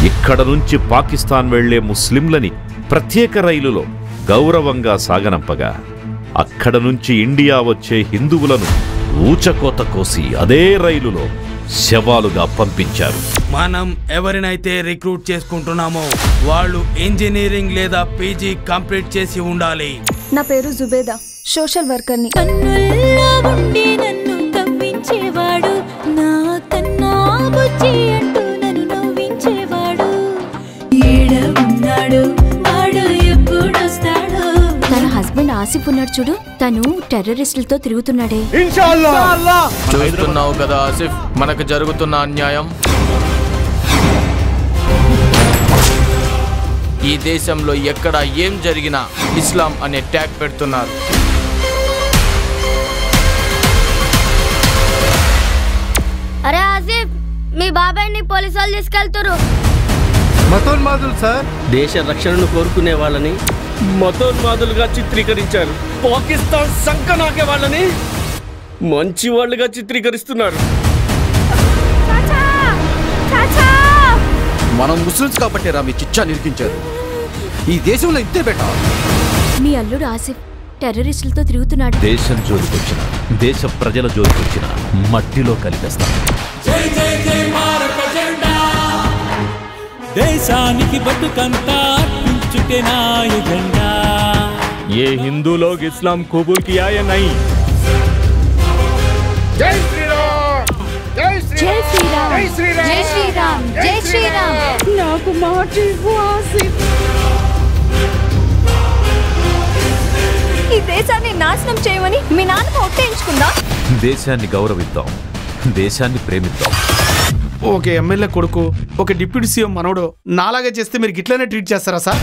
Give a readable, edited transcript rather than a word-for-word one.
ఇక్కడ నుంచి పాకిస్తాన్ వెళ్లే ముస్లింలని ప్రత్యేక రైలులో గౌరవంగా సాగనంపగా అక్కడ నుంచి ఇండియా వచ్చే హిందువులను ఊచకోత కోసి అదే రైలులో శవాలుగా పంపించారు. మనం ఎవరినైతే రిక్రూట్ చేసుకుంటున్నామో వాళ్ళు ఇంజనీరింగ్ లేదా పీజీ కంప్లీట్ చేసి ఉండాలి. నా పేరు జుబేదా, సోషల్ వర్కర్ని. కన్నుల్లో ఉండి నన్ను కవ్వించేవాడు, నా కన్నా బుజ్జి అంటూ నన్ను నవ్వించేవాడు. ఏడ ఉన్నాడు వాడు, ఎప్పుడొస్తాడు? తన హస్బెండ్ ఆసిఫ్ ఉన్నాడు చూడు, తను టెర్రరిస్టులతో తిరుగుతున్నాడే. చూస్తున్నావు కదా ఆసిఫ్, మనకు జరుగుతున్న అన్యాయం. ఈ దేశంలో ఎక్కడ ఏం జరిగినా ఇస్లాం అనే ట్యాగ్ పెడుతున్నారు. అరే ఆసిఫ్, మీ బాబాయ్ని పోలీసు వాళ్ళు తీసుకెళ్తారు. మతోన్మాదులు సార్, దేశ రక్షణను కోరుకునే వాళ్ళని మతోన్మాదులుగా చిత్రీకరించారు. పాకిస్తాన్ సంకనాకే వాళ్ళని మంచి వాళ్ళుగా చిత్రీకరిస్తున్నారు. మనం ముస్లిమ్స్ కాబట్టి మీ చిచ్చా నిరికించారు. ఈ దేశంలో ఇంతే బెట. మీ అల్లుడు ఆసిఫ్ టెర్రరిస్టులతో తిరుగుతున్నాడు. దేశం జోలికొచ్చిన, దేశ ప్రజల జోలికొచ్చిన మట్టిలో కలిపేస్తాం. దేశానికి బతుకంతా అర్పించుటే నా ఎజెండా. ये हिंदू लोग इस्लाम कबूल किया या नहीं? జై శ్రీరామ్, జై శ్రీరామ్, జై శ్రీరామ్, జై శ్రీరామ్. నాకు మాట ఇవ్వు ఆసిఫ్. ఈ దేశాన్ని నాశనం చేయమని మీ నాన్న ఒట్టేయించుకుందా? దేశాన్ని గౌరవిద్దాం, దేశాన్ని ప్రేమిద్దాం. ఒక ఎమ్మెల్యే కొడుకు, ఒక డిప్యూటీ సీఎం మనోడు నాలాగే చేస్తే మీరు గిట్లనే ట్రీట్ చేస్తారా సార్?